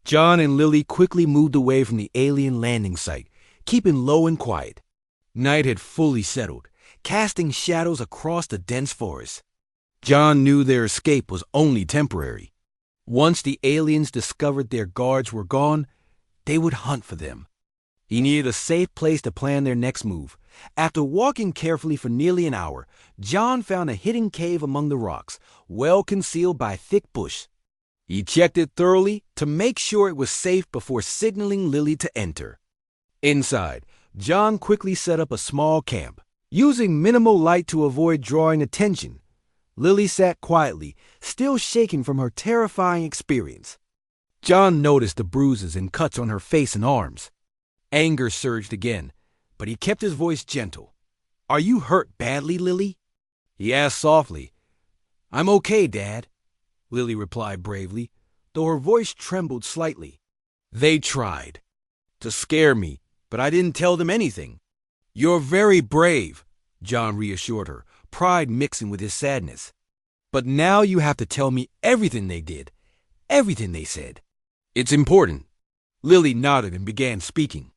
John and Lily quickly moved away from the alien landing site, keeping low and quiet. Night had fully settled, casting shadows across the dense forest. John knew their escape was only temporary. Once the aliens discovered their guards were gone, they would hunt for them. He needed a safe place to plan their next move. After walking carefully for nearly an hour, John found a hidden cave among the rocks, well concealed by thick bush. He checked it thoroughly to make sure it was safe before signaling Lily to enter. Inside, John quickly set up a small camp, using minimal light to avoid drawing attention. Lily sat quietly, still shaking from her terrifying experience. John noticed the bruises and cuts on her face and arms. Anger surged again, but he kept his voice gentle. "Are you hurt badly, Lily?" he asked softly. "I'm okay, Dad," Lily replied bravely, though her voice trembled slightly. "They tried to scare me, but I didn't tell them anything." "You're very brave," John reassured her, pride mixing with his sadness. "But now you have to tell me everything they did, everything they said. It's important." Lily nodded and began speaking,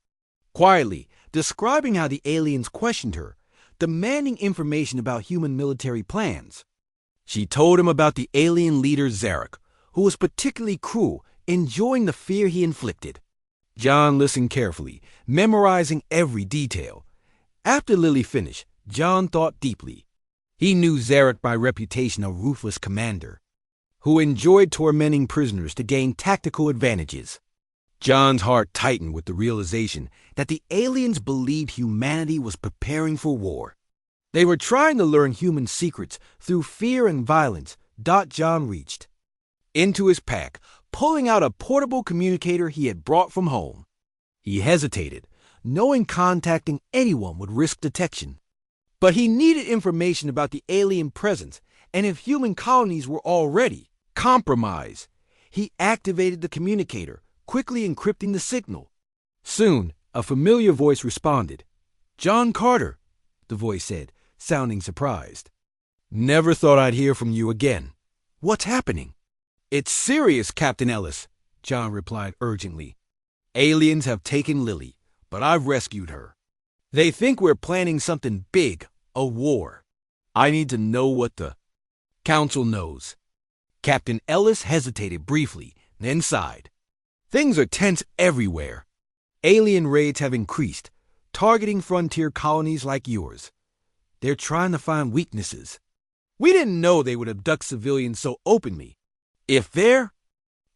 quietly, describing how the aliens questioned her, demanding information about human military plans. She told him about the alien leader Zarek, who was particularly cruel, enjoying the fear he inflicted. John listened carefully, memorizing every detail. After Lily finished, John thought deeply. He knew Zarek by reputation a ruthless commander, who enjoyed tormenting prisoners to gain tactical advantages. John's heart tightened with the realization that the aliens believed humanity was preparing for war. They were trying to learn human secrets through fear and violence. John reached into his pack, pulling out a portable communicator he had brought from home. He hesitated, knowing contacting anyone would risk detection. But he needed information about the alien presence and if human colonies were already compromised. He activated the communicator, quickly encrypting the signal. Soon, a familiar voice responded. "John Carter," the voice said, sounding surprised. "Never thought I'd hear from you again. What's happening?" "It's serious, Captain Ellis," John replied urgently. "Aliens have taken Lily, but I've rescued her. They think we're planning something big, a war. I need to know what the Council knows." Captain Ellis hesitated briefly, then sighed. "Things are tense everywhere. Alien raids have increased, targeting frontier colonies like yours. They're trying to find weaknesses. We didn't know they would abduct civilians so openly. If they're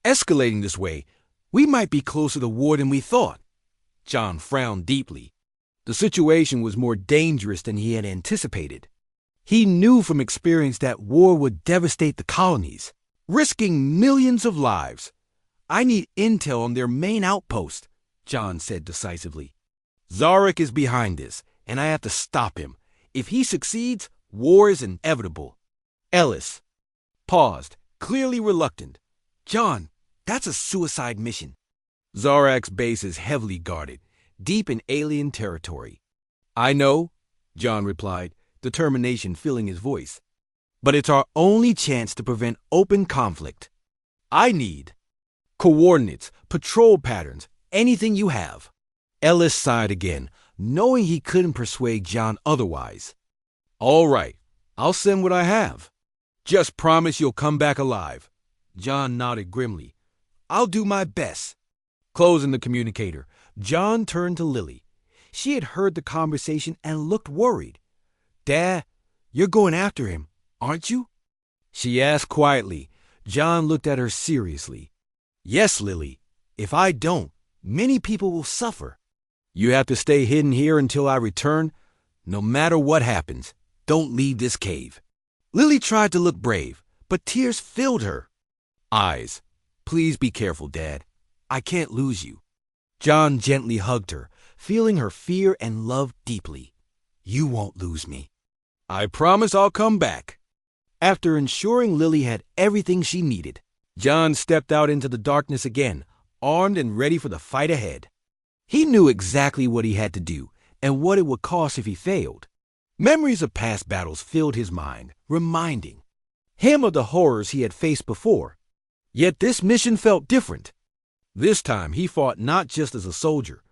escalating this way, we might be closer to war than we thought." John frowned deeply. The situation was more dangerous than he had anticipated. He knew from experience that war would devastate the colonies, risking millions of lives. "I need intel on their main outpost," John said decisively. "Zarek is behind this, and I have to stop him. If he succeeds, war is inevitable." Ellis paused, clearly reluctant. "John, that's a suicide mission. Zarek's base is heavily guarded, deep in alien territory." "I know," John replied, determination filling his voice. "But it's our only chance to prevent open conflict. I need coordinates, patrol patterns, anything you have." Ellis sighed again, knowing he couldn't persuade John otherwise. "All right, I'll send what I have. Just promise you'll come back alive." John nodded grimly. "I'll do my best." Closing the communicator, John turned to Lily. She had heard the conversation and looked worried. "Dad, you're going after him, aren't you?" she asked quietly. John looked at her seriously. "Yes, Lily. If I don't, many people will suffer. You have to stay hidden here until I return. No matter what happens, don't leave this cave." Lily tried to look brave, but tears filled her eyes. "Please be careful, Dad. I can't lose you." John gently hugged her, feeling her fear and love deeply. "You won't lose me. I promise I'll come back." After ensuring Lily had everything she needed, John stepped out into the darkness again, armed and ready for the fight ahead. He knew exactly what he had to do and what it would cost if he failed. Memories of past battles filled his mind, reminding him of the horrors he had faced before. Yet this mission felt different. This time he fought not just as a soldier,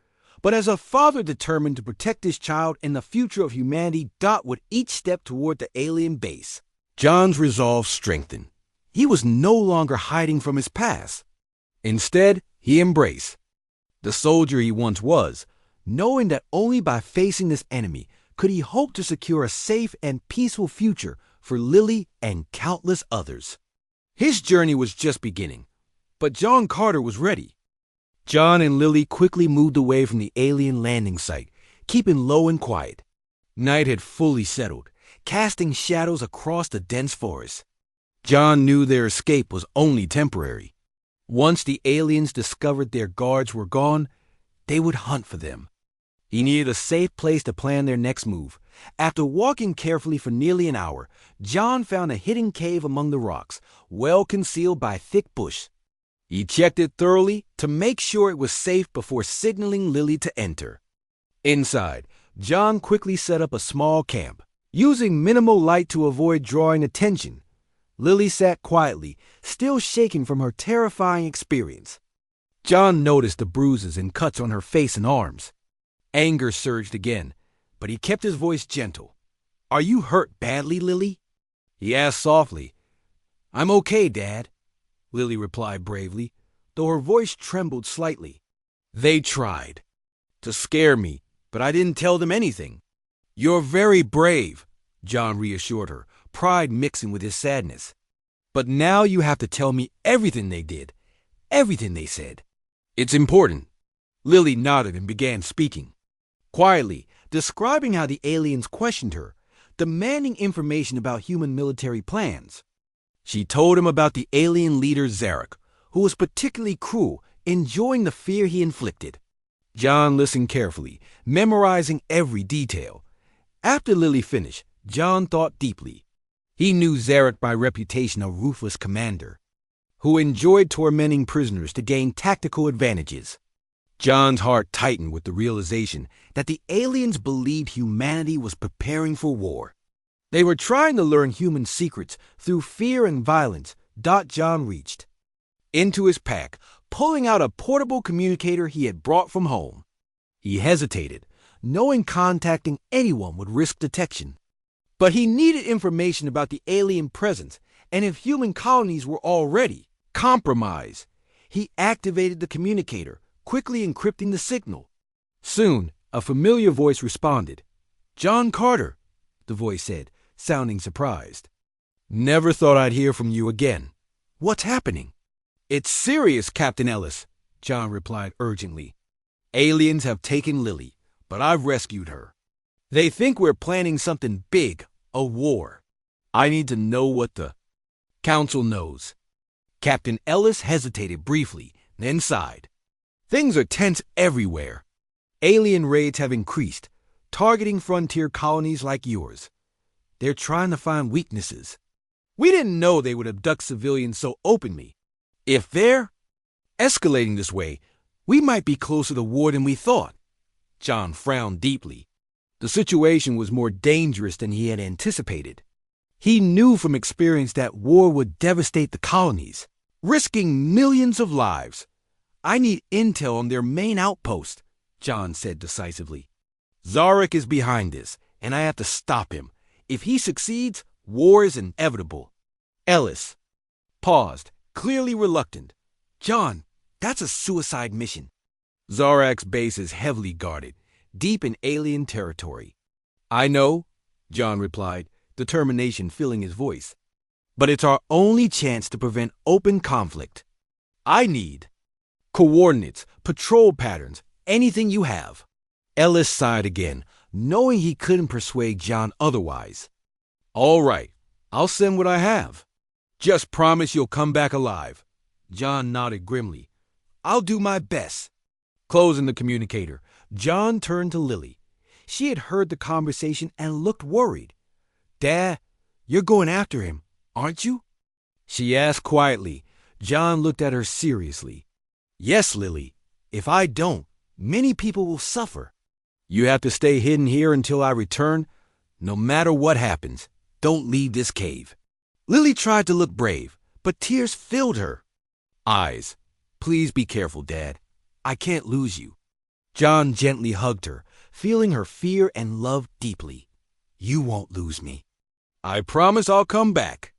but as a father determined to protect his child and the future of humanity with each step toward the alien base. John's resolve strengthened. He was no longer hiding from his past. Instead, he embraced the soldier he once was, knowing that only by facing this enemy could he hope to secure a safe and peaceful future for Lily and countless others. His journey was just beginning, but John Carter was ready. John and Lily quickly moved away from the alien landing site, keeping low and quiet. Night had fully settled, casting shadows across the dense forest. John knew their escape was only temporary. Once the aliens discovered their guards were gone, they would hunt for them. He needed a safe place to plan their next move. After walking carefully for nearly an hour, John found a hidden cave among the rocks, well concealed by thick bush. He checked it thoroughly to make sure it was safe before signaling Lily to enter. Inside, John quickly set up a small camp, using minimal light to avoid drawing attention. Lily sat quietly, still shaking from her terrifying experience. John noticed the bruises and cuts on her face and arms. Anger surged again, but he kept his voice gentle. "Are you hurt badly, Lily?" he asked softly. "I'm okay, Dad," Lily replied bravely, though her voice trembled slightly. "They tried to scare me, but I didn't tell them anything." "You're very brave," John reassured her, pride mixing with his sadness. "But now you have to tell me everything they did, everything they said. It's important." Lily nodded and began speaking, quietly, describing how the aliens questioned her, demanding information about human military plans. She told him about the alien leader Zarek, who was particularly cruel, enjoying the fear he inflicted. John listened carefully, memorizing every detail. After Lily finished, John thought deeply. He knew Zarek by reputation a ruthless commander, who enjoyed tormenting prisoners to gain tactical advantages. John's heart tightened with the realization that the aliens believed humanity was preparing for war. They were trying to learn human secrets through fear and violence. John reached into his pack, pulling out a portable communicator he had brought from home. He hesitated, knowing contacting anyone would risk detection. But he needed information about the alien presence and if human colonies were already compromised. He activated the communicator, quickly encrypting the signal. Soon, a familiar voice responded. "John Carter," the voice said, sounding surprised. "Never thought I'd hear from you again. What's happening?" "It's serious, Captain Ellis," John replied urgently. "Aliens have taken Lily, but I've rescued her. They think we're planning something big, a war. I need to know what the Council knows." Captain Ellis hesitated briefly, then sighed. "Things are tense everywhere. Alien raids have increased, targeting frontier colonies like yours. They're trying to find weaknesses. We didn't know they would abduct civilians so openly. If they're escalating this way, we might be closer to war than we thought." John frowned deeply. The situation was more dangerous than he had anticipated. He knew from experience that war would devastate the colonies, risking millions of lives. "I need intel on their main outpost," John said decisively. "Zarek is behind this, and I have to stop him. If he succeeds, war is inevitable." Ellis paused, clearly reluctant. "John, that's a suicide mission. Zarek's base is heavily guarded, deep in alien territory." "I know," John replied, determination filling his voice. "But it's our only chance to prevent open conflict. I need coordinates, patrol patterns, anything you have." Ellis sighed again, knowing he couldn't persuade John otherwise. "All right, I'll send what I have. Just promise you'll come back alive." John nodded grimly. "I'll do my best." Closing the communicator, John turned to Lily. She had heard the conversation and looked worried. "Dad, you're going after him, aren't you?" she asked quietly. John looked at her seriously. "Yes, Lily. If I don't, many people will suffer. You have to stay hidden here until I return. No matter what happens, don't leave this cave." Lily tried to look brave, but tears filled her eyes. Please be careful, Dad. I can't lose you. John gently hugged her, feeling her fear and love deeply. You won't lose me. I promise I'll come back.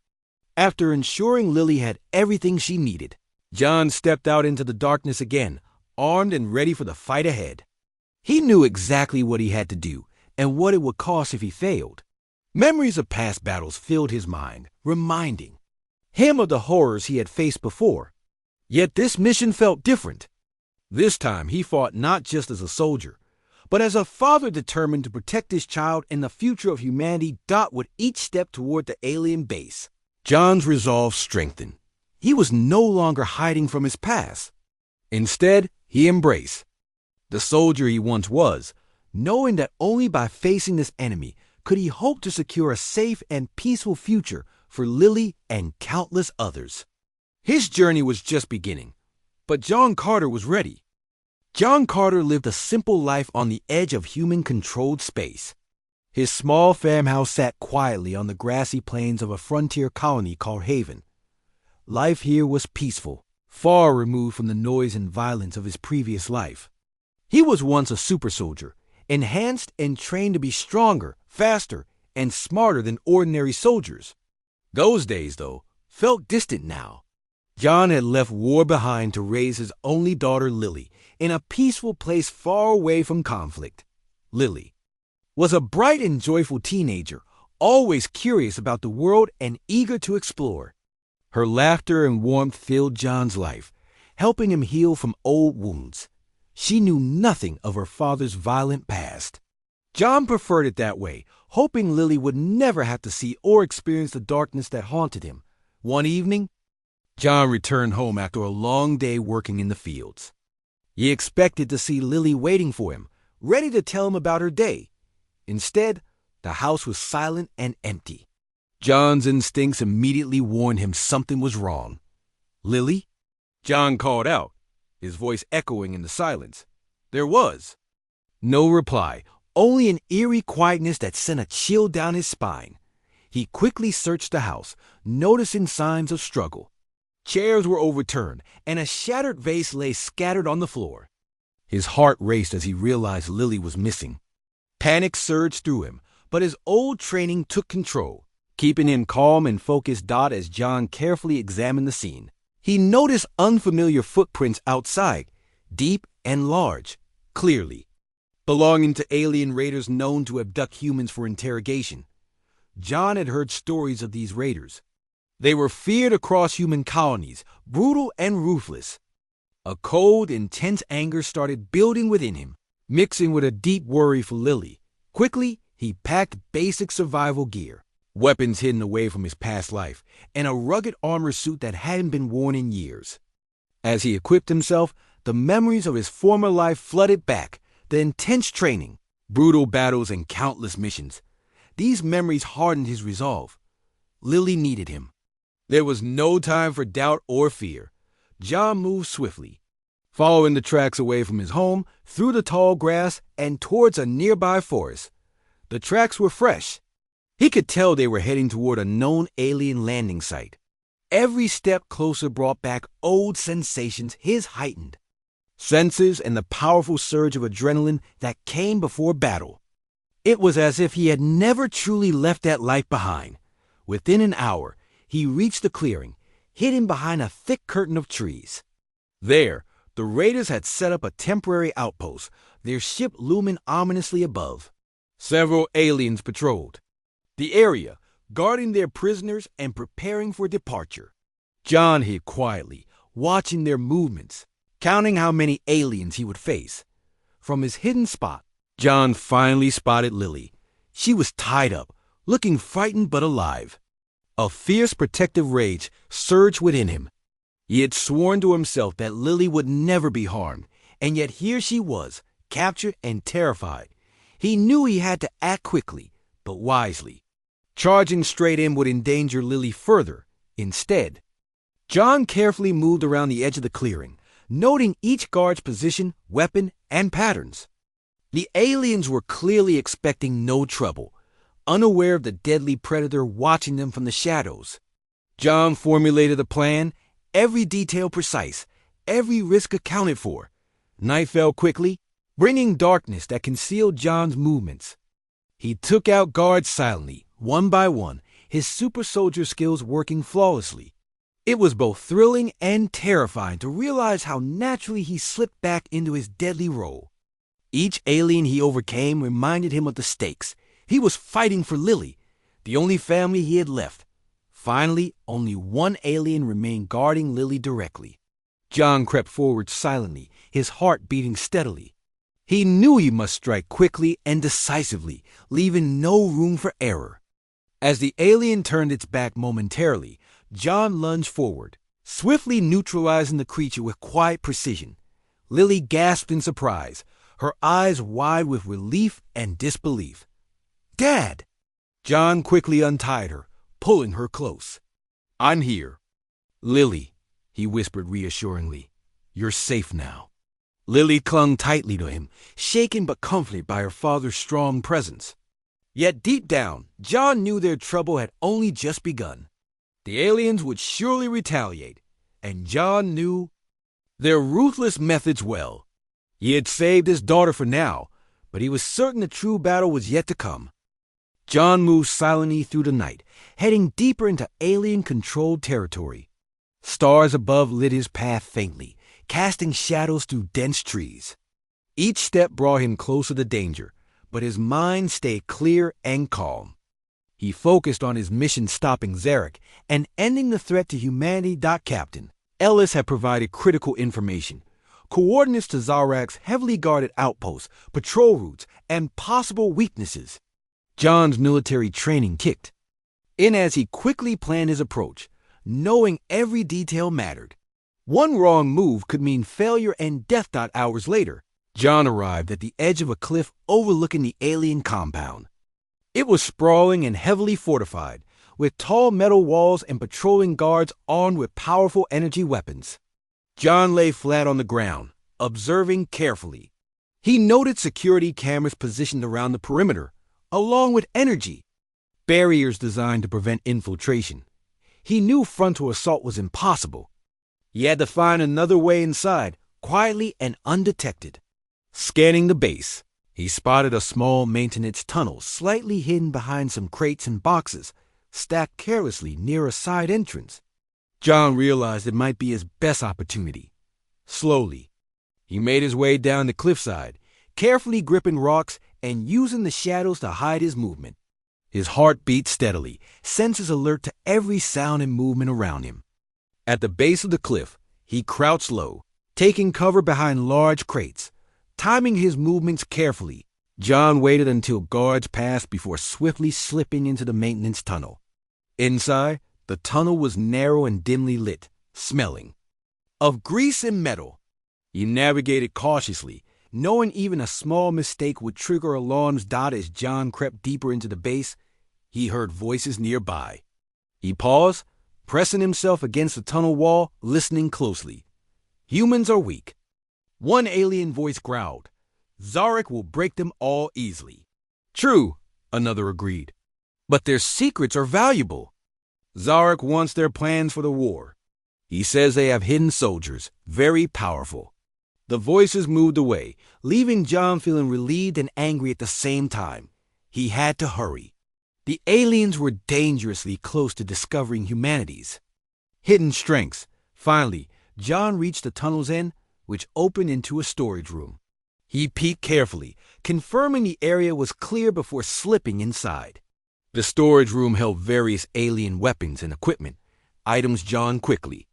After ensuring Lily had everything she needed, John stepped out into the darkness again, armed and ready for the fight ahead. He knew exactly what he had to do and what it would cost if he failed. Memories of past battles filled his mind, reminding him of the horrors he had faced before. Yet this mission felt different. This time he fought not just as a soldier, but as a father determined to protect his child and the future of humanity with each step toward the alien base. John's resolve strengthened. He was no longer hiding from his past. Instead, he embraced the soldier he once was, knowing that only by facing this enemy could he hope to secure a safe and peaceful future for Lily and countless others. His journey was just beginning, but John Carter was ready. John Carter lived a simple life on the edge of human-controlled space. His small farmhouse sat quietly on the grassy plains of a frontier colony called Haven. Life here was peaceful, far removed from the noise and violence of his previous life. He was once a super soldier, enhanced and trained to be stronger, faster, and smarter than ordinary soldiers. Those days, though, felt distant now. John had left war behind to raise his only daughter, Lily, in a peaceful place far away from conflict. Lily was a bright and joyful teenager, always curious about the world and eager to explore. Her laughter and warmth filled John's life, helping him heal from old wounds. She knew nothing of her father's violent past. John preferred it that way, hoping Lily would never have to see or experience the darkness that haunted him. One evening, John returned home after a long day working in the fields. He expected to see Lily waiting for him, ready to tell him about her day. Instead, the house was silent and empty. John's instincts immediately warned him something was wrong. "Lily?" John called out, his voice echoing in the silence. There was no reply, only an eerie quietness that sent a chill down his spine. He quickly searched the house, noticing signs of struggle. Chairs were overturned, and a shattered vase lay scattered on the floor. His heart raced as he realized Lily was missing. Panic surged through him, but his old training took control, keeping him calm and focused. As John carefully examined the scene, he noticed unfamiliar footprints outside, deep and large, clearly belonging to alien raiders known to abduct humans for interrogation. John had heard stories of these raiders. They were feared across human colonies, brutal and ruthless. A cold, intense anger started building within him, mixing with a deep worry for Lily. Quickly, he packed basic survival gear, weapons hidden away from his past life, and a rugged armor suit that hadn't been worn in years. As he equipped himself, the memories of his former life flooded back. The intense training, brutal battles, and countless missions. These memories hardened his resolve. Lily needed him. There was no time for doubt or fear. John moved swiftly, following the tracks away from his home, through the tall grass, and towards a nearby forest. The tracks were fresh. He could tell they were heading toward a known alien landing site. Every step closer brought back old sensations, his heightened senses and the powerful surge of adrenaline that came before battle. It was as if he had never truly left that life behind. Within an hour, he reached the clearing, hidden behind a thick curtain of trees. There, the raiders had set up a temporary outpost, their ship looming ominously above. Several aliens patrolled the area, guarding their prisoners and preparing for departure. John hid quietly, watching their movements, counting how many aliens he would face. From his hidden spot, John finally spotted Lily. She was tied up, looking frightened but alive. A fierce protective rage surged within him. He had sworn to himself that Lily would never be harmed, and yet here she was, captured and terrified. He knew he had to act quickly, but wisely. Charging straight in would endanger Lily further. Instead, John carefully moved around the edge of the clearing, noting each guard's position, weapon, and patterns. The aliens were clearly expecting no trouble, unaware of the deadly predator watching them from the shadows. John formulated a plan, every detail precise, every risk accounted for. Night fell quickly, bringing darkness that concealed John's movements. He took out guards silently, one by one, his super soldier skills working flawlessly. It was both thrilling and terrifying to realize how naturally he slipped back into his deadly role. Each alien he overcame reminded him of the stakes. He was fighting for Lily, the only family he had left. Finally, only one alien remained guarding Lily directly. John crept forward silently, his heart beating steadily. He knew he must strike quickly and decisively, leaving no room for error. As the alien turned its back momentarily, John lunged forward, swiftly neutralizing the creature with quiet precision. Lily gasped in surprise, her eyes wide with relief and disbelief. "Dad!" John quickly untied her, pulling her close. "I'm here." "Lily," he whispered reassuringly, "you're safe now." Lily clung tightly to him, shaken but comforted by her father's strong presence. Yet deep down, John knew their trouble had only just begun. The aliens would surely retaliate, and John knew their ruthless methods well. He had saved his daughter for now, but he was certain the true battle was yet to come. John moved silently through the night, heading deeper into alien-controlled territory. Stars above lit his path faintly, casting shadows through dense trees. Each step brought him closer to danger, but his mind stayed clear and calm. He focused on his mission stopping Zarek and ending the threat to humanity. Captain Ellis had provided critical information, coordinates to Zarak's heavily guarded outposts, patrol routes, and possible weaknesses. John's military training kicked in as he quickly planned his approach, knowing every detail mattered. One wrong move could mean failure and death. Hours later, John arrived at the edge of a cliff overlooking the alien compound. It was sprawling and heavily fortified, with tall metal walls and patrolling guards armed with powerful energy weapons. John lay flat on the ground, observing carefully. He noted security cameras positioned around the perimeter, along with energy barriers designed to prevent infiltration. He knew frontal assault was impossible. He had to find another way inside, quietly and undetected. Scanning the base, he spotted a small maintenance tunnel slightly hidden behind some crates and boxes, stacked carelessly near a side entrance. John realized it might be his best opportunity. Slowly, he made his way down the cliffside, carefully gripping rocks and using the shadows to hide his movement. His heart beat steadily, senses alert to every sound and movement around him. At the base of the cliff, he crouched low, taking cover behind large crates. Timing his movements carefully, John waited until guards passed before swiftly slipping into the maintenance tunnel. Inside, the tunnel was narrow and dimly lit, smelling of grease and metal. He navigated cautiously, knowing even a small mistake would trigger alarms. As John crept deeper into the base, he heard voices nearby. He paused, pressing himself against the tunnel wall, listening closely. Humans are weak. One alien voice growled, "Zarek will break them all easily." "True," another agreed. "But their secrets are valuable. Zarek wants their plans for the war. He says they have hidden soldiers, very powerful." The voices moved away, leaving John feeling relieved and angry at the same time. He had to hurry. The aliens were dangerously close to discovering humanity's hidden strengths. Finally, John reached the tunnel's end, which opened into a storage room. He peeked carefully, confirming the area was clear before slipping inside. The storage room held various alien weapons and equipment, items John quickly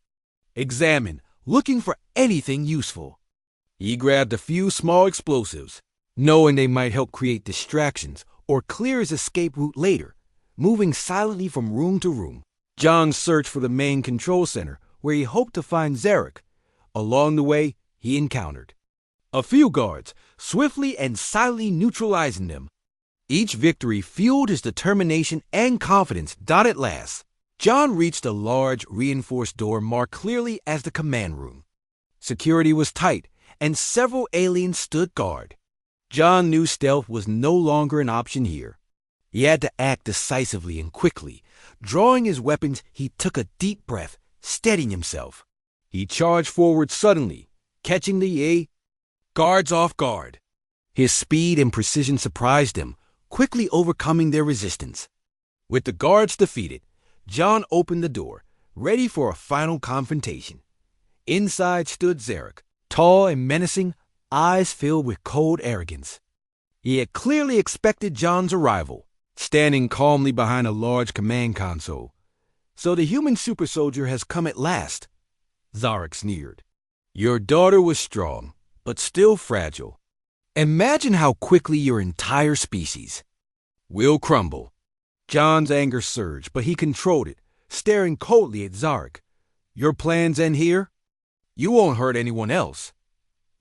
examined, looking for anything useful. He grabbed a few small explosives, knowing they might help create distractions or clear his escape route later. Moving silently from room to room, John searched for the main control center, where he hoped to find Zarek. Along the way, he encountered a few guards, swiftly and silently neutralizing them. Each victory fueled his determination and confidence. At last, John reached a large, reinforced door marked clearly as the command room. Security was tight, and several aliens stood guard. John knew stealth was no longer an option here. He had to act decisively and quickly. Drawing his weapons, he took a deep breath, steadying himself. He charged forward suddenly, catching the guards off guard. His speed and precision surprised them, quickly overcoming their resistance. With the guards defeated, John opened the door, ready for a final confrontation. Inside stood Zarek, tall and menacing, eyes filled with cold arrogance. He had clearly expected John's arrival, standing calmly behind a large command console. So the human super soldier has come at last, Zarek sneered. Your daughter was strong, but still fragile. Imagine how quickly your entire species will crumble. John's anger surged, but he controlled it, staring coldly at Zarek. Your plans end here? You won't hurt anyone else.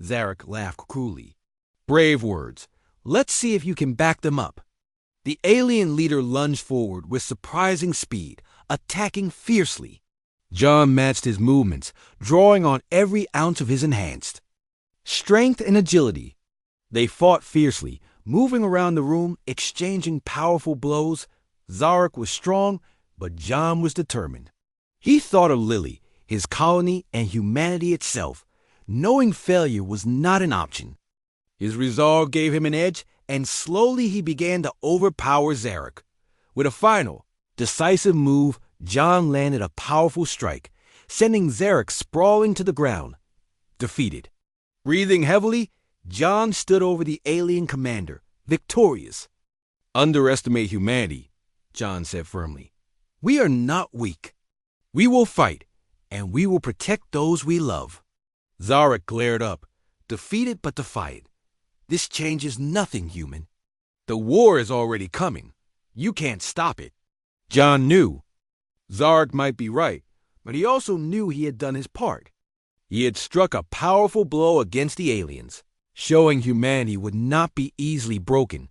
Zarek laughed cruelly. Brave words. Let's see if you can back them up. The alien leader lunged forward with surprising speed, attacking fiercely. John matched his movements, drawing on every ounce of his enhanced strength and agility. They fought fiercely, moving around the room, exchanging powerful blows. Zarek was strong, but John was determined. He thought of Lily, his colony, and humanity itself, knowing failure was not an option. His resolve gave him an edge, and slowly he began to overpower Zarek. With a final, decisive move, John landed a powerful strike, sending Zarek sprawling to the ground. Defeated. Breathing heavily, John stood over the alien commander, victorious. Underestimate humanity, John said firmly. We are not weak. We will fight, and we will protect those we love. Zarek glared up, defeated but defiant. This changes nothing, human. The war is already coming. You can't stop it. John knew. Zarek might be right, but he also knew he had done his part. He had struck a powerful blow against the aliens, showing humanity would not be easily broken.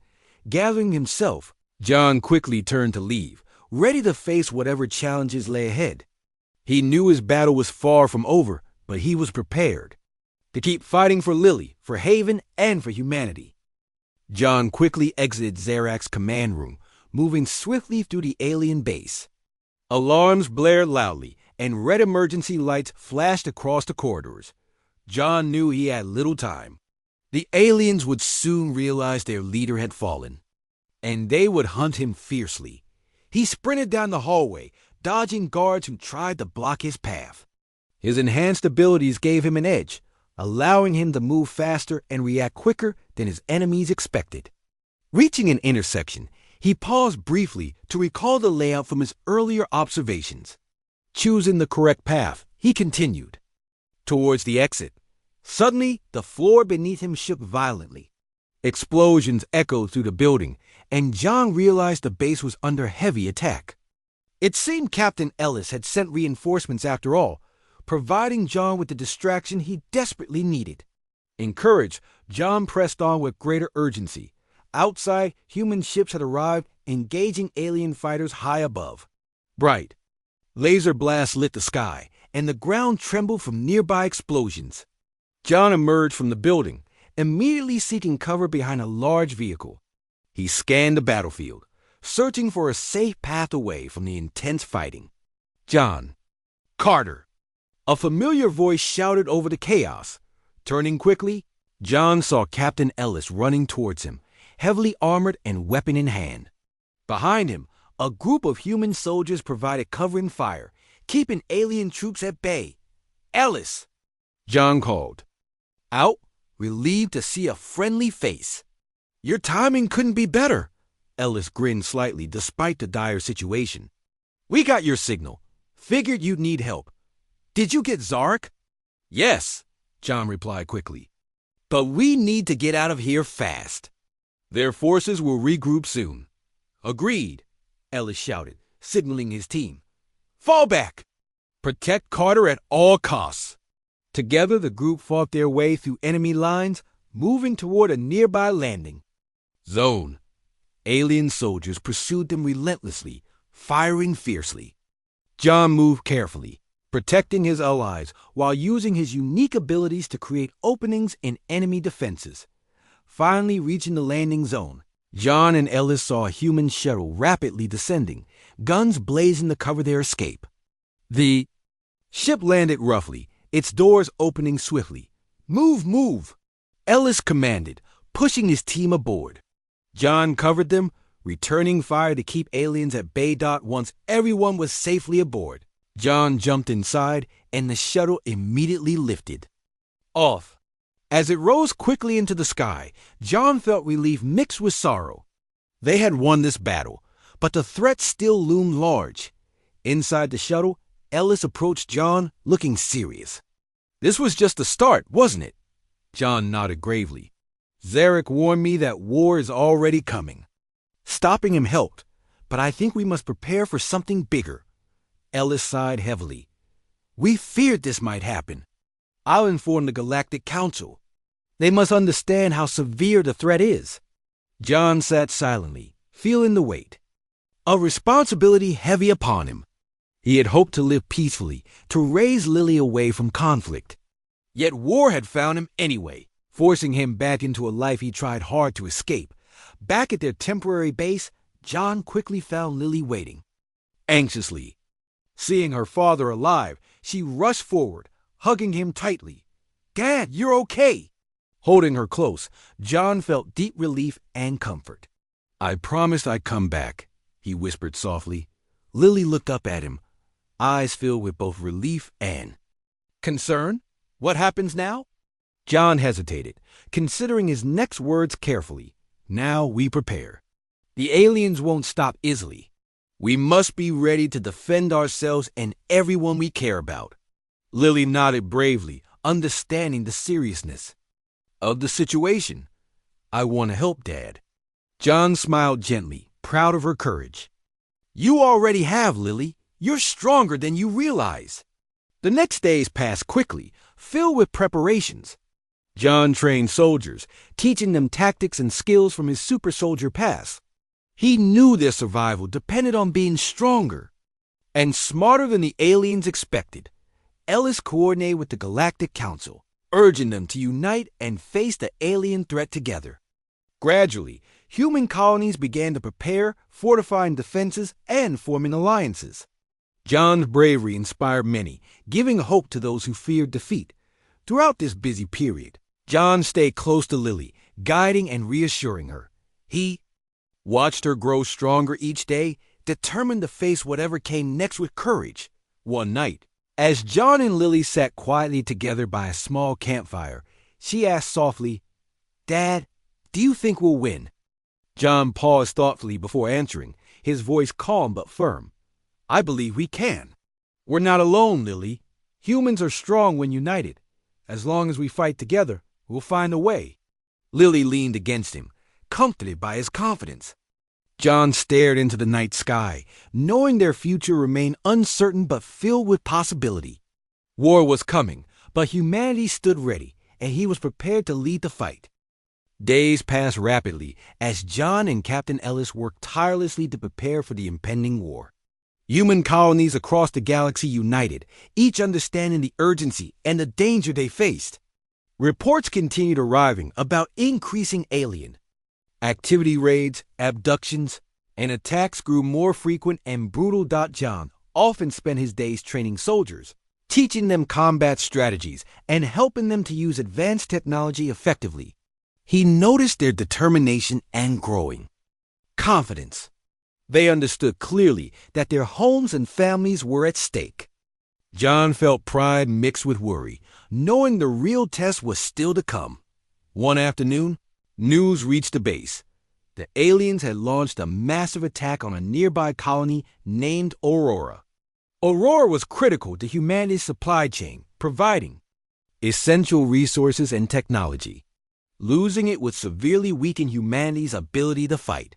Gathering himself, John quickly turned to leave, ready to face whatever challenges lay ahead. He knew his battle was far from over, but he was prepared to keep fighting for Lily, for Haven, and for humanity. John quickly exited Zarek's command room, moving swiftly through the alien base. Alarms blared loudly, and red emergency lights flashed across the corridors. John knew he had little time. The aliens would soon realize their leader had fallen, and they would hunt him fiercely. He sprinted down the hallway, dodging guards who tried to block his path. His enhanced abilities gave him an edge, allowing him to move faster and react quicker than his enemies expected. Reaching an intersection, he paused briefly to recall the layout from his earlier observations. Choosing the correct path, he continued towards the exit. Suddenly, the floor beneath him shook violently. Explosions echoed through the building, and John realized the base was under heavy attack. It seemed Captain Ellis had sent reinforcements after all, providing John with the distraction he desperately needed. Encouraged, John pressed on with greater urgency. Outside, human ships had arrived, engaging alien fighters high above. Bright laser blasts lit the sky, and the ground trembled from nearby explosions. John emerged from the building, immediately seeking cover behind a large vehicle. He scanned the battlefield, searching for a safe path away from the intense fighting. John. Carter. A familiar voice shouted over the chaos. Turning quickly, John saw Captain Ellis running towards him, heavily armored and weapon in hand. Behind him, a group of human soldiers provided covering fire, keeping alien troops at bay. Ellis! John called. Out, relieved to see a friendly face. Your timing couldn't be better. Ellis grinned slightly despite the dire situation. We got your signal. Figured you'd need help. Did you get Zarek? Yes, John replied quickly. But we need to get out of here fast. Their forces will regroup soon. Agreed, Ellis shouted, signaling his team. Fall back! Protect Carter at all costs. Together, the group fought their way through enemy lines, moving toward a nearby landing zone. Alien soldiers pursued them relentlessly, firing fiercely. John moved carefully, protecting his allies while using his unique abilities to create openings in enemy defenses. Finally reaching the landing zone, John and Ellis saw a human shuttle rapidly descending, guns blazing to cover their escape. The ship landed roughly, its doors opening swiftly. "Move, move!" Ellis commanded, pushing his team aboard. John covered them, returning fire to keep aliens at bay. Once everyone was safely aboard, John jumped inside, and the shuttle immediately lifted off. As it rose quickly into the sky, John felt relief mixed with sorrow. They had won this battle, but the threat still loomed large. Inside the shuttle, Ellis approached John, looking serious. "This was just the start, wasn't it?" John nodded gravely. "Zarek warned me that war is already coming." Stopping him helped, but I think we must prepare for something bigger. Ellis sighed heavily. "We feared this might happen. I'll inform the Galactic Council. They must understand how severe the threat is." John sat silently, feeling the weight. A responsibility heavy upon him. He had hoped to live peacefully, to raise Lily away from conflict. Yet war had found him anyway, forcing him back into a life he tried hard to escape. Back at their temporary base, John quickly found Lily waiting, anxiously. Seeing her father alive, she rushed forward, hugging him tightly. "Dad, you're okay!" Holding her close, John felt deep relief and comfort. "I promised I'd come back," he whispered softly. Lily looked up at him, eyes filled with both relief and concern. "What happens now?" John hesitated, considering his next words carefully. "Now we prepare. The aliens won't stop easily. We must be ready to defend ourselves and everyone we care about." Lily nodded bravely, understanding the seriousness of the situation. "I want to help, Dad." John smiled gently, proud of her courage. "You already have, Lily. You're stronger than you realize." The next days passed quickly, filled with preparations. John trained soldiers, teaching them tactics and skills from his super soldier past. He knew their survival depended on being stronger and smarter than the aliens expected. Ellis coordinated with the Galactic Council, urging them to unite and face the alien threat together. Gradually, human colonies began to prepare, fortifying defenses and forming alliances. John's bravery inspired many, giving hope to those who feared defeat. Throughout this busy period, John stayed close to Lily, guiding and reassuring her. He watched her grow stronger each day, determined to face whatever came next with courage. One night, as John and Lily sat quietly together by a small campfire, she asked softly, "Dad, do you think we'll win?" John paused thoughtfully before answering, his voice calm but firm. "I believe we can." "We're not alone, Lily. Humans are strong when united. As long as we fight together, we'll find a way." Lily leaned against him, comforted by his confidence. John stared into the night sky, knowing their future remained uncertain but filled with possibility. War was coming, but humanity stood ready, and he was prepared to lead the fight. Days passed rapidly as John and Captain Ellis worked tirelessly to prepare for the impending war. Human colonies across the galaxy united, each understanding the urgency and the danger they faced. Reports continued arriving about increasing alien activity. Raids, abductions, and attacks grew more frequent and brutal. John often spent his days training soldiers, teaching them combat strategies and helping them to use advanced technology effectively. He noticed their determination and growing confidence. They understood clearly that their homes and families were at stake. John felt pride mixed with worry, knowing the real test was still to come. One afternoon, news reached the base. The aliens had launched a massive attack on a nearby colony named Aurora. Aurora was critical to humanity's supply chain, providing essential resources and technology. Losing it would severely weaken humanity's ability to fight.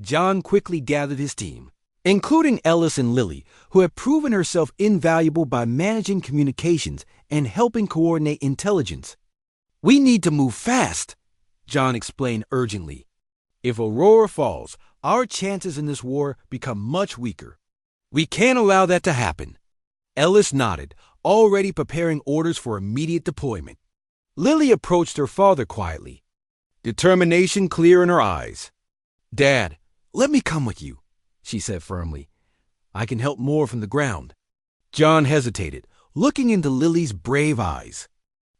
John quickly gathered his team, including Ellis and Lily, who had proven herself invaluable by managing communications and helping coordinate intelligence. "We need to move fast," John explained urgently. "If Aurora falls, our chances in this war become much weaker. We can't allow that to happen." Ellis nodded, already preparing orders for immediate deployment. Lily approached her father quietly, determination clear in her eyes. "Dad, let me come with you," she said firmly. "I can help more from the ground." John hesitated, looking into Lily's brave eyes.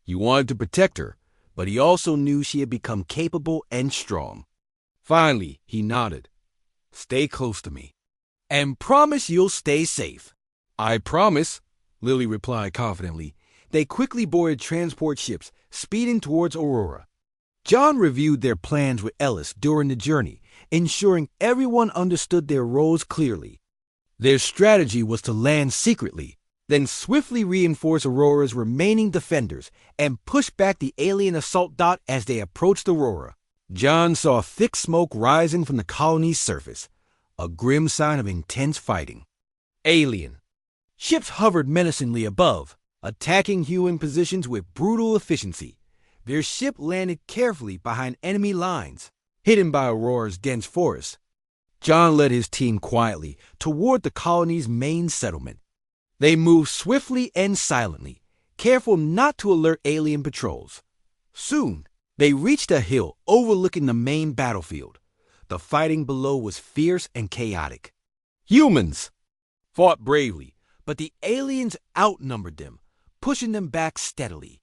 He wanted to protect her, but he also knew she had become capable and strong. Finally, he nodded. "Stay close to me. And promise you'll stay safe." "I promise," Lily replied confidently. They quickly boarded transport ships, speeding towards Aurora. John reviewed their plans with Ellis during the journey, ensuring everyone understood their roles clearly. Their strategy was to land secretly, then swiftly reinforce Aurora's remaining defenders and push back the alien assault dot as they approached Aurora. John saw thick smoke rising from the colony's surface, a grim sign of intense fighting. Alien. Ships hovered menacingly above, attacking human positions with brutal efficiency. Their ship landed carefully behind enemy lines, hidden by Aurora's dense forest. John led his team quietly toward the colony's main settlement. They moved swiftly and silently, careful not to alert alien patrols. Soon, they reached a hill overlooking the main battlefield. The fighting below was fierce and chaotic. Humans fought bravely, but the aliens outnumbered them, pushing them back steadily.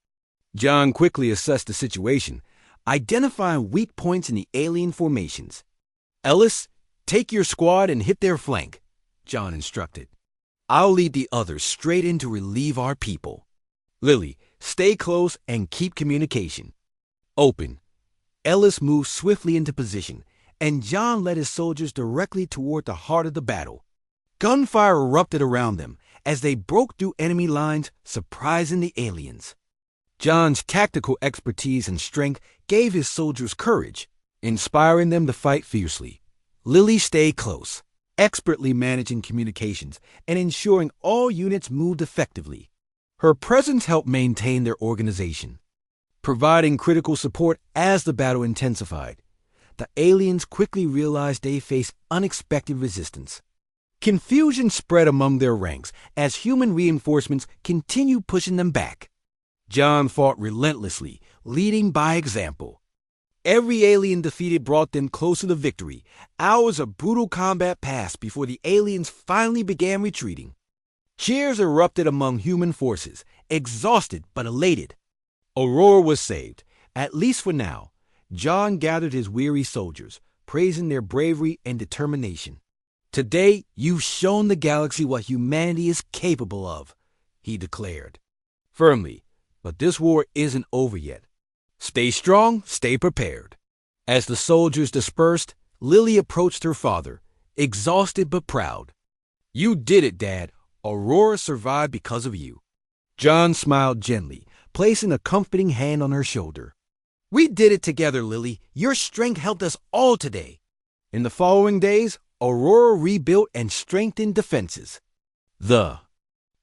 John quickly assessed the situation, identifying weak points in the alien formations. "Ellis, take your squad and hit their flank," John instructed. "I'll lead the others straight in to relieve our people. Lily, stay close and keep communication open." Ellis moved swiftly into position, and John led his soldiers directly toward the heart of the battle. Gunfire erupted around them as they broke through enemy lines, surprising the aliens. John's tactical expertise and strength gave his soldiers courage, inspiring them to fight fiercely. Lily stayed close, expertly managing communications and ensuring all units moved effectively. Her presence helped maintain their organization, providing critical support as the battle intensified. The aliens quickly realized they faced unexpected resistance. Confusion spread among their ranks as human reinforcements continued pushing them back. John fought relentlessly, leading by example. Every alien defeated brought them closer to victory. Hours of brutal combat passed before the aliens finally began retreating. Cheers erupted among human forces, exhausted but elated. Aurora was saved, at least for now. John gathered his weary soldiers, praising their bravery and determination. "Today, you've shown the galaxy what humanity is capable of," he declared firmly. "But this war isn't over yet. Stay strong, stay prepared." As the soldiers dispersed, Lily approached her father, exhausted but proud. "You did it, Dad. Aurora survived because of you." John smiled gently, placing a comforting hand on her shoulder. "We did it together, Lily. Your strength helped us all today." In the following days, Aurora rebuilt and strengthened defenses. The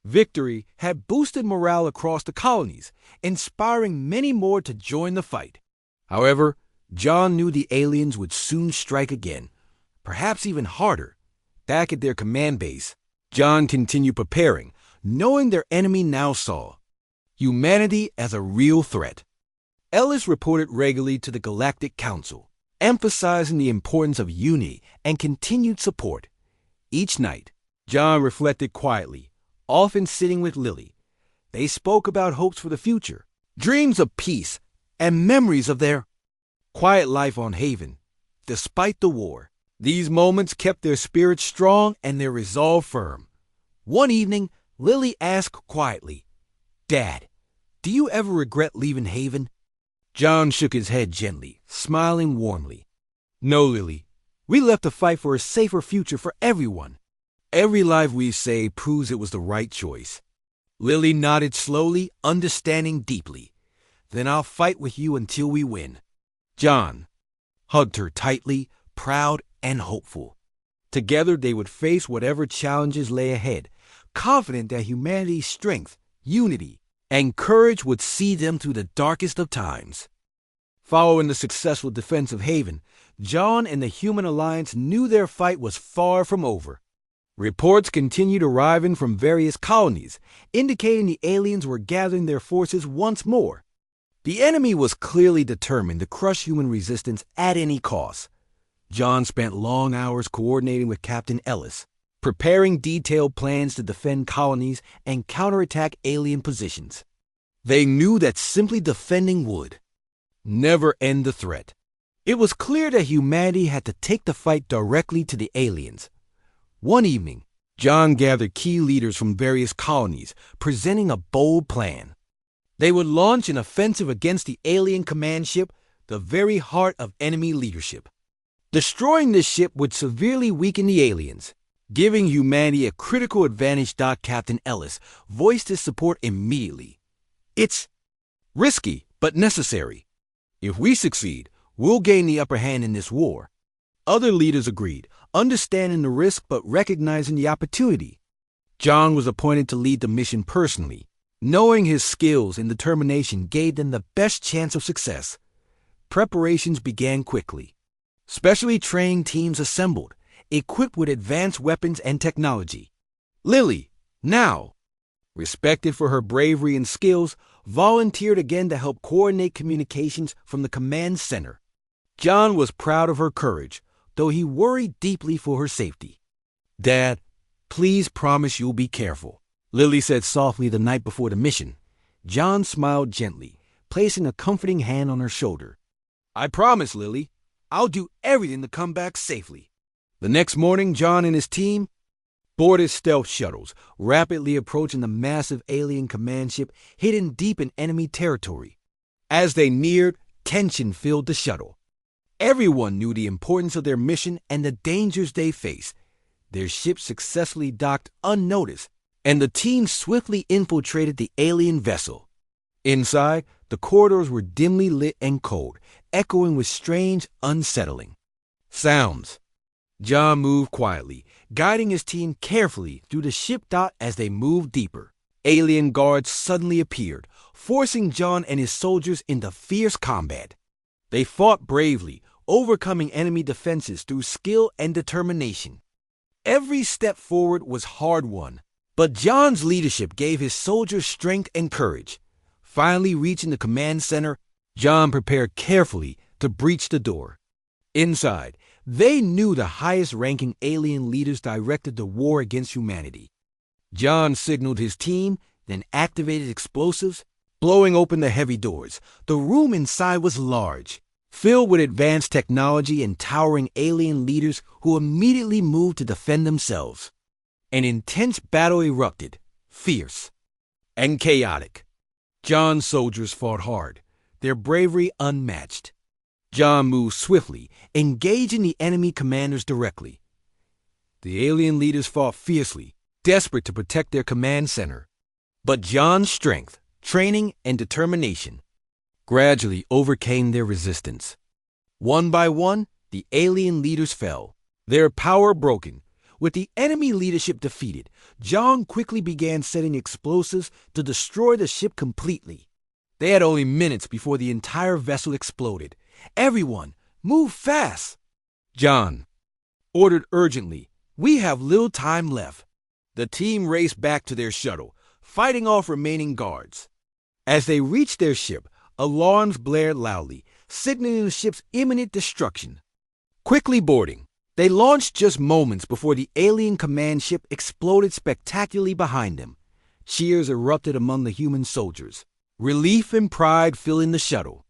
victory had boosted morale across the colonies, inspiring many more to join the fight. However, John knew the aliens would soon strike again, perhaps even harder. Back at their command base, John continued preparing, knowing their enemy now saw humanity as a real threat. Ellis reported regularly to the Galactic Council, emphasizing the importance of unity and continued support. Each night, John reflected quietly, often sitting with Lily. They spoke about hopes for the future, dreams of peace, and memories of their quiet life on Haven. Despite the war, these moments kept their spirits strong and their resolve firm. One evening, Lily asked quietly, "Dad, do you ever regret leaving Haven?" John shook his head gently, smiling warmly. "No, Lily. We left to fight for a safer future for everyone. Every life we saved proves it was the right choice." Lily nodded slowly, understanding deeply. "Then I'll fight with you until we win." John hugged her tightly, proud and hopeful. Together they would face whatever challenges lay ahead, confident that humanity's strength, unity, and courage would see them through the darkest of times. Following the successful defense of Haven, John and the Human Alliance knew their fight was far from over. Reports continued arriving from various colonies, indicating the aliens were gathering their forces once more. The enemy was clearly determined to crush human resistance at any cost. John spent long hours coordinating with Captain Ellis, preparing detailed plans to defend colonies and counterattack alien positions. They knew that simply defending would never end the threat. It was clear that humanity had to take the fight directly to the aliens. One evening, John gathered key leaders from various colonies, presenting a bold plan. They would launch an offensive against the alien command ship, the very heart of enemy leadership. Destroying this ship would severely weaken the aliens, giving humanity a critical advantage. Captain Ellis voiced his support immediately. It's risky, but necessary. If we succeed, we'll gain the upper hand in this war. Other leaders agreed, understanding the risk but recognizing the opportunity. John was appointed to lead the mission personally, knowing his skills and determination gave them the best chance of success. Preparations began quickly. Specially trained teams assembled, equipped with advanced weapons and technology. Lily, now respected for her bravery and skills, volunteered again to help coordinate communications from the command center. John was proud of her courage, though he worried deeply for her safety. Dad, please promise you'll be careful, Lily said softly the night before the mission. John smiled gently, placing a comforting hand on her shoulder. I promise, Lily. I'll do everything to come back safely. The next morning, John and his team boarded stealth shuttles, rapidly approaching the massive alien command ship hidden deep in enemy territory. As they neared, tension filled the shuttle. Everyone knew the importance of their mission and the dangers they faced. Their ship successfully docked unnoticed, and the team swiftly infiltrated the alien vessel. Inside, the corridors were dimly lit and cold, echoing with strange, unsettling sounds. John moved quietly, guiding his team carefully through the ship as they moved deeper. Alien guards suddenly appeared, forcing John and his soldiers into fierce combat. They fought bravely, overcoming enemy defenses through skill and determination. Every step forward was hard-won, but John's leadership gave his soldiers strength and courage. Finally reaching the command center, John prepared carefully to breach the door. Inside, they knew the highest-ranking alien leaders directed the war against humanity. John signaled his team, then activated explosives, blowing open the heavy doors. The room inside was large, filled with advanced technology and towering alien leaders who immediately moved to defend themselves. An intense battle erupted, fierce and chaotic. John's soldiers fought hard, their bravery unmatched. John moved swiftly, engaging the enemy commanders directly. The alien leaders fought fiercely, desperate to protect their command center. But John's strength, training, and determination gradually overcame their resistance. One by one, the alien leaders fell, their power broken. With the enemy leadership defeated, John quickly began setting explosives to destroy the ship completely. They had only minutes before the entire vessel exploded. Everyone, move fast! John ordered urgently. We have little time left. The team raced back to their shuttle, fighting off remaining guards. As they reached their ship, alarms blared loudly, signaling the ship's imminent destruction. Quickly boarding, they launched just moments before the alien command ship exploded spectacularly behind them. Cheers erupted among the human soldiers, relief and pride filling the shuttle.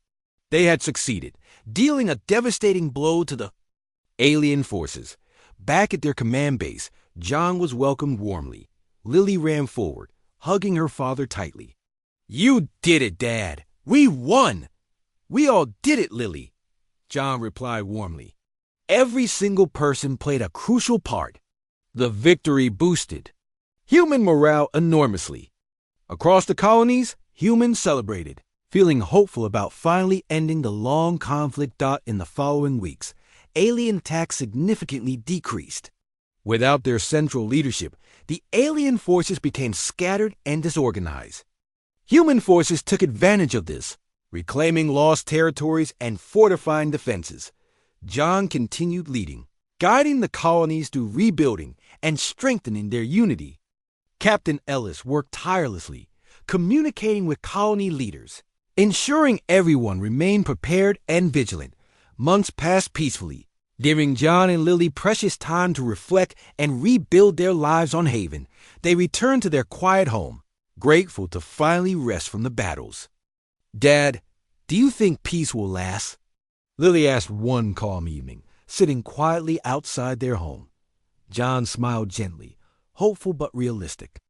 They had succeeded, dealing a devastating blow to the alien forces. Back at their command base, John was welcomed warmly. Lily ran forward, hugging her father tightly. You did it, Dad! We won! We all did it, Lily! John replied warmly. Every single person played a crucial part. The victory boosted human morale enormously. Across the colonies, humans celebrated, feeling hopeful about finally ending the long conflict. In the following weeks, alien attacks significantly decreased. Without their central leadership, the alien forces became scattered and disorganized. Human forces took advantage of this, reclaiming lost territories and fortifying defenses. John continued leading, guiding the colonies through rebuilding and strengthening their unity. Captain Ellis worked tirelessly, communicating with colony leaders, ensuring everyone remained prepared and vigilant. Months passed peacefully. Giving John and Lily precious time to reflect and rebuild their lives on Haven, they returned to their quiet home, grateful to finally rest from the battles. "Dad, do you think peace will last?" Lily asked one calm evening, sitting quietly outside their home. John smiled gently, hopeful but realistic.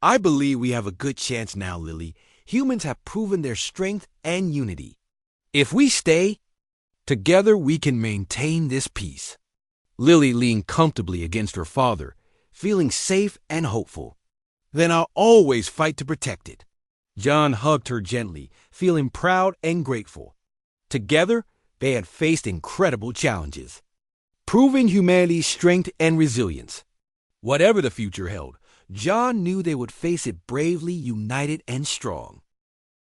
"I believe we have a good chance now, Lily. Humans have proven their strength and unity. If we stay, together we can maintain this peace." Lily leaned comfortably against her father, feeling safe and hopeful. "Then I'll always fight to protect it." John hugged her gently, feeling proud and grateful. Together, they had faced incredible challenges, proving humanity's strength and resilience. Whatever the future held, John knew they would face it bravely, united, and strong.